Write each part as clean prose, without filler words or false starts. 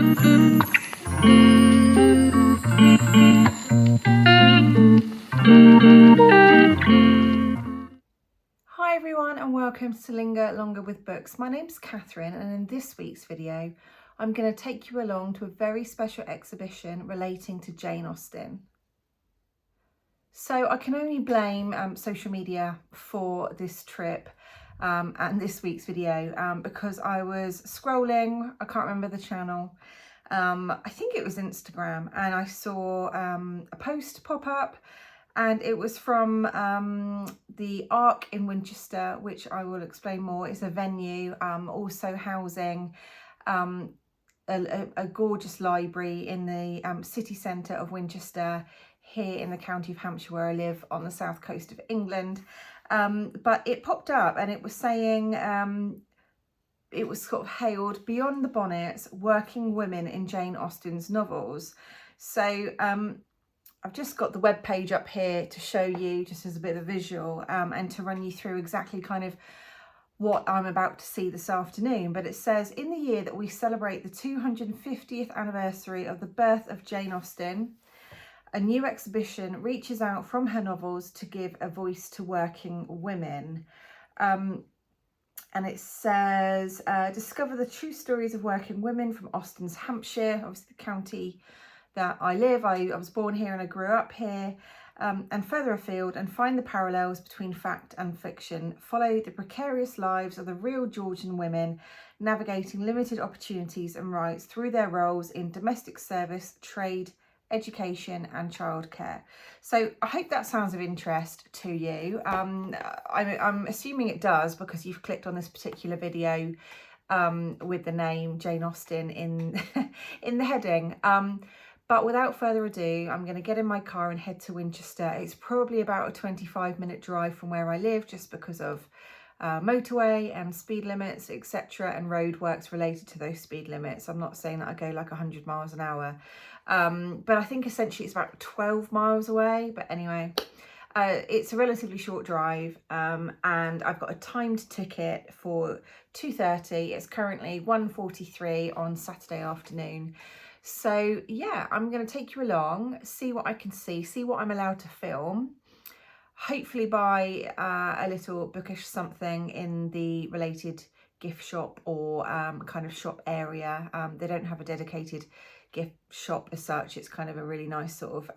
Hi everyone and welcome to Linger Longer with Books. My name's Catherine and in this week's video I'm going to take you along to a very special exhibition relating to Jane Austen. So I can only blame social media for this trip and this week's video because I was scrolling, I can't remember the channel, I think it was Instagram, and I saw a post pop up. And it was from the Chawton in Winchester, which I will explain more. It's a venue also housing a gorgeous library in the city centre of Winchester, here in the county of Hampshire, where I live on the south coast of England. But it popped up and it was saying, it was sort of hailed beyond the Bonnets, working women in Jane Austen's novels. So I've just got the web page up here to show you, just as a bit of a visual, and to run you through exactly kind of what I'm about to see this afternoon. But it says, in the year that we celebrate the 250th anniversary of the birth of Jane Austen, a new exhibition reaches out from her novels to give a voice to working women. And it says, discover the true stories of working women from Austen's Hampshire, obviously the county that I live. I was born here and I grew up here, and further afield, and find the parallels between fact and fiction. Follow the precarious lives of the real Georgian women, navigating limited opportunities and rights through their roles in domestic service, trade, education and childcare. So I hope that sounds of interest to you. I'm assuming it does because you've clicked on this particular video with the name Jane Austen in in the heading. But without further ado, I'm going to get in my car and head to Winchester. It's probably about a 25-minute drive from where I live, just because of motorway and speed limits, etc., and roadworks related to those speed limits. I'm not saying that I go like 100 miles an hour, but I think essentially it's about 12 miles away. But anyway, it's a relatively short drive, and I've got a timed ticket for 2:30. It's currently 1:43 on Saturday afternoon. So yeah, I'm going to take you along, see what I can see what I'm allowed to film, hopefully buy a little bookish something in the related gift shop or kind of shop area. They don't have a dedicated gift shop as such. It's kind of a really nice sort of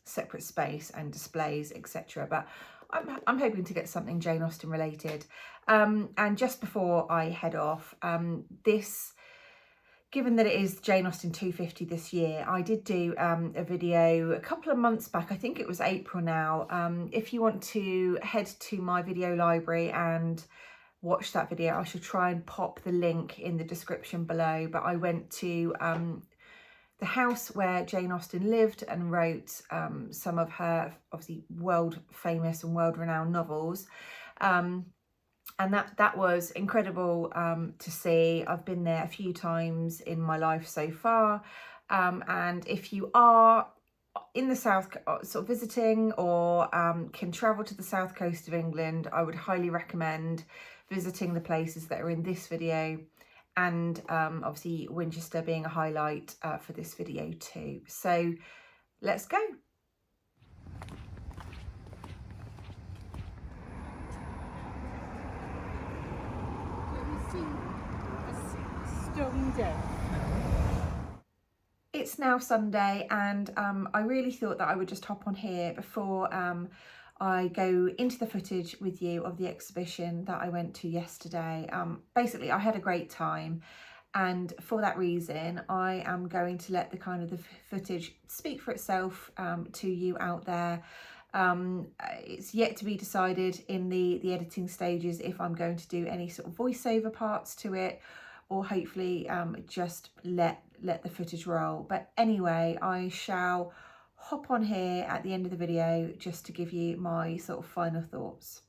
separate space and displays, etc. But I'm hoping to get something Jane Austen related. And just before I head off, given that it is Jane Austen 250 this year, I did do a video a couple of months back. I think it was April now. If you want to head to my video library and watch that video, I shall try and pop the link in the description below. But I went to the house where Jane Austen lived and wrote some of her obviously world famous and world renowned novels. And that was incredible to see. I've been there a few times in my life so far. And if you are in the south, sort of visiting, or can travel to the south coast of England, I would highly recommend visiting the places that are in this video. And obviously Winchester being a highlight for this video too. So let's go. It's now Sunday, and I really thought that I would just hop on here before I go into the footage with you of the exhibition that I went to yesterday. Basically, I had a great time, and for that reason, I am going to let the footage speak for itself to you out there. It's yet to be decided in the editing stages if I'm going to do any sort of voiceover parts to it, or hopefully just let the footage roll. But anyway, I shall hop on here at the end of the video just to give you my sort of final thoughts.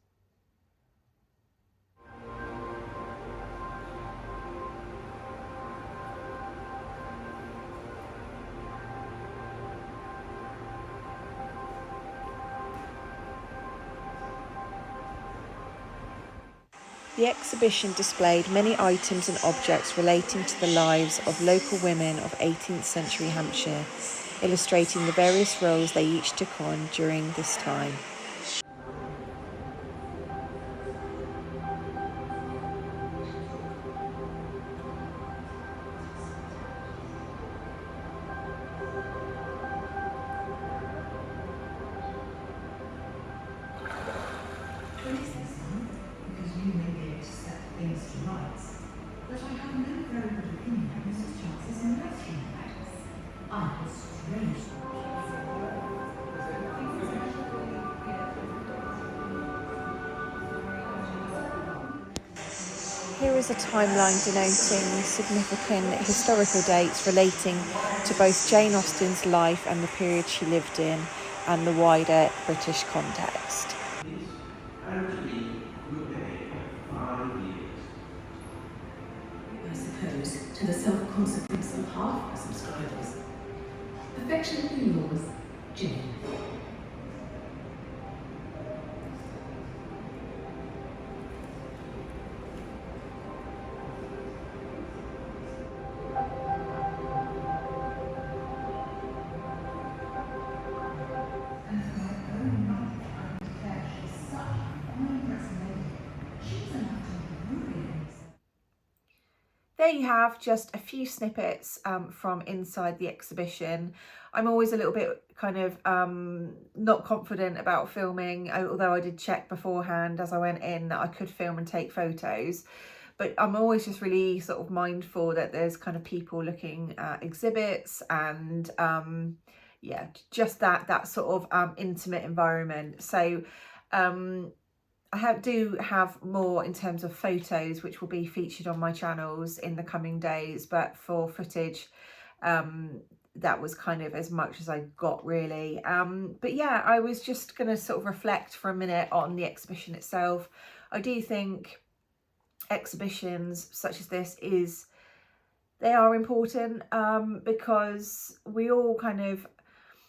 The exhibition displayed many items and objects relating to the lives of local women of 18th century Hampshire, illustrating the various roles they each took on during this time. Because you may be able to set things to rights, but I have no very good opinion of Mrs. Chance's nursery matters. I have strange Here is a timeline denoting significant historical dates relating to both Jane Austen's life and the period she lived in and the wider British context. and to be good behaviour 5 years. I suppose to the self-consequence of half the subscribers. Affectionately yours, Jane. There you have just a few snippets from inside the exhibition. I'm always a little bit kind of not confident about filming, although I did check beforehand as I went in that I could film and take photos. But I'm always just really sort of mindful that there's kind of people looking at exhibits and yeah, just that sort of intimate environment. So I do have more in terms of photos, which will be featured on my channels in the coming days, but for footage, that was kind of as much as I got really. But yeah, I was just going to sort of reflect for a minute on the exhibition itself. I do think exhibitions such as this they are important because we all kind of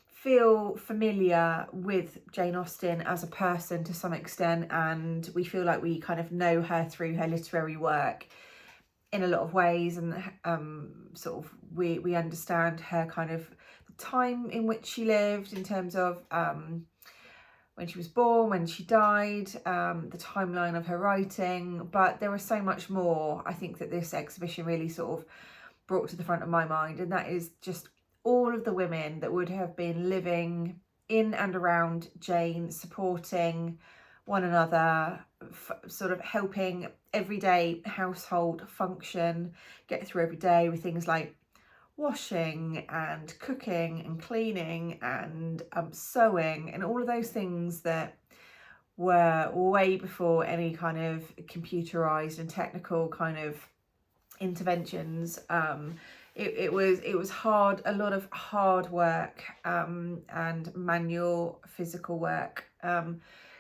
feel familiar with Jane Austen as a person to some extent, and we feel like we kind of know her through her literary work in a lot of ways, and sort of we understand her kind of the time in which she lived in terms of when she was born, when she died, the timeline of her writing. But there was so much more, I think, that this exhibition really sort of brought to the front of my mind, and that is just all of the women that would have been living in and around Jane, supporting one another, sort of helping everyday household function, get through every day with things like washing and cooking and cleaning and sewing and all of those things that were way before any kind of computerized and technical kind of interventions. It was hard, a lot of hard work and manual physical work.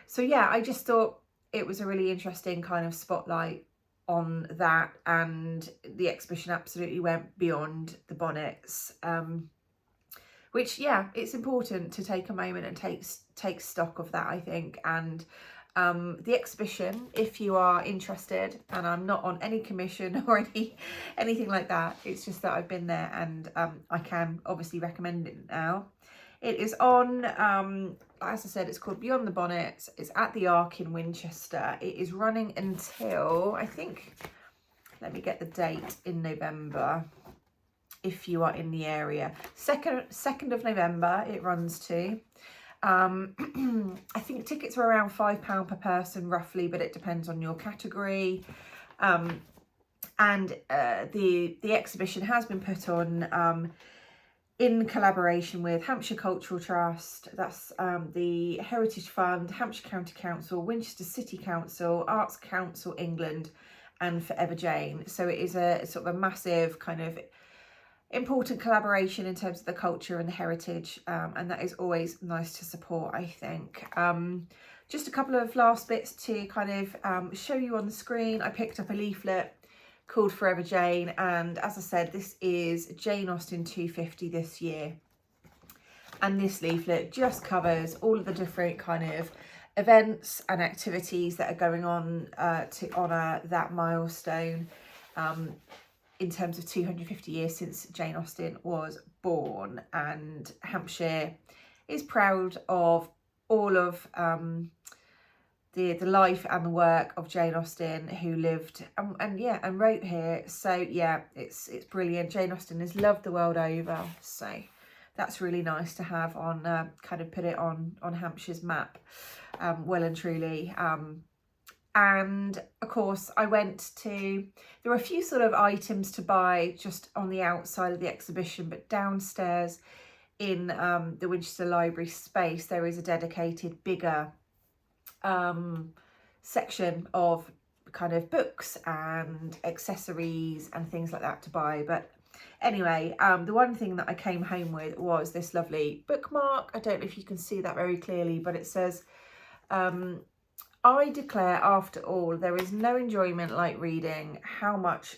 So yeah, I just thought it was a really interesting kind of spotlight on that, and the exhibition absolutely went beyond the bonnets, which, yeah, it's important to take a moment and take stock of that, I think. And the exhibition, if you are interested, and I'm not on any commission or anything like that, it's just that I've been there and I can obviously recommend it now. It is on, as I said, it's called Beyond the Bonnets. It's at the Ark in Winchester. It is running until, I think, let me get the date, in November, if you are in the area. 2nd of November it runs to. I think tickets are around £5 per person roughly, but it depends on your category. And the exhibition has been put on in collaboration with Hampshire Cultural Trust, that's the Heritage Fund, Hampshire County Council, Winchester City Council, Arts Council England, and Forever Jane. So it is a sort of a massive kind of important collaboration in terms of the culture and the heritage, and that is always nice to support, I think. Just a couple of last bits to kind of show you on the screen. I picked up a leaflet called Forever Jane, and as I said, this is Jane Austen 250 this year, and this leaflet just covers all of the different kind of events and activities that are going on to honour that milestone in terms of 250 years since Jane Austen was born. And Hampshire is proud of all of the life and the work of Jane Austen, who lived and wrote here. So yeah, it's brilliant. Jane Austen is loved the world over, so that's really nice to have on kind of put it on Hampshire's map, well and truly. And of course I went to, there were a few sort of items to buy just on the outside of the exhibition, but downstairs in the Winchester Library space there is a dedicated bigger section of kind of books and accessories and things like that to buy. But anyway, the one thing that I came home with was this lovely bookmark. I don't know if you can see that very clearly, but it says, I declare after all there is no enjoyment like reading. How much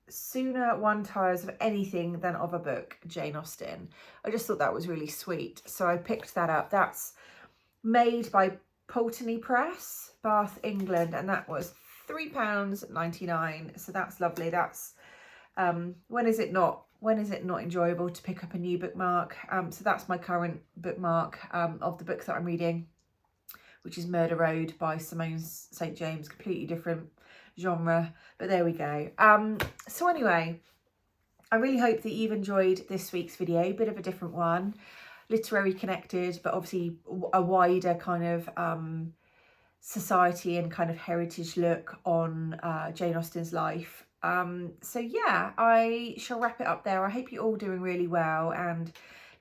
sooner one tires of anything than of a book. Jane Austen. I just thought that was really sweet, so I picked that up. That's made by Pulteney Press, Bath, England, and that was £3.99. So that's lovely. That's when is it not enjoyable to pick up a new bookmark? So that's my current bookmark of the book that I'm reading, which is Murder Road by Simone St. James. Completely different genre, but there we go. So anyway, I really hope that you've enjoyed this week's video. Bit of a different one, literary connected, but obviously a wider kind of society and kind of heritage look on Jane Austen's life. So yeah, I shall wrap it up there. I hope you're all doing really well and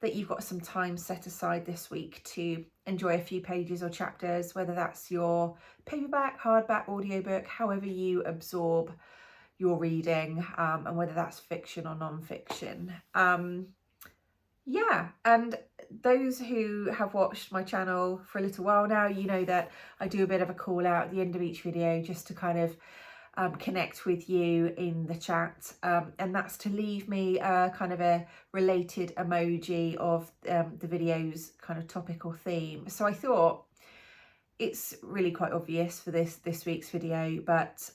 that you've got some time set aside this week to enjoy a few pages or chapters, whether that's your paperback, hardback, audiobook, however you absorb your reading, and whether that's fiction or non-fiction. Yeah, and those who have watched my channel for a little while now, you know that I do a bit of a call out at the end of each video just to kind of connect with you in the chat, and that's to leave me kind of a related emoji of the video's kind of topic or theme. So I thought it's really quite obvious for this week's video, but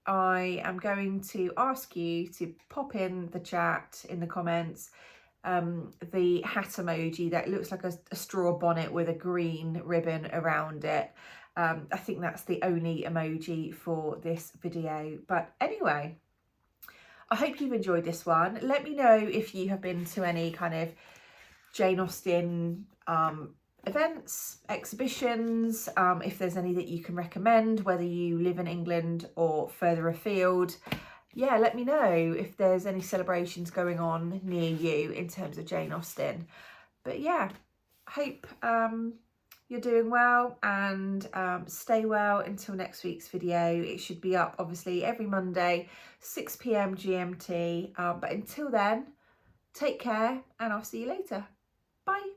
I am going to ask you to pop in the chat, in the comments, the hat emoji that looks like a straw bonnet with a green ribbon around it. I think that's the only emoji for this video. But anyway, I hope you've enjoyed this one. Let me know if you have been to any kind of Jane Austen events, exhibitions, if there's any that you can recommend, whether you live in England or further afield. Yeah, let me know if there's any celebrations going on near you in terms of Jane Austen. But yeah, hope you're doing well, and stay well until next week's video. It should be up obviously every Monday, 6 p.m. GMT. But until then, take care and I'll see you later. Bye.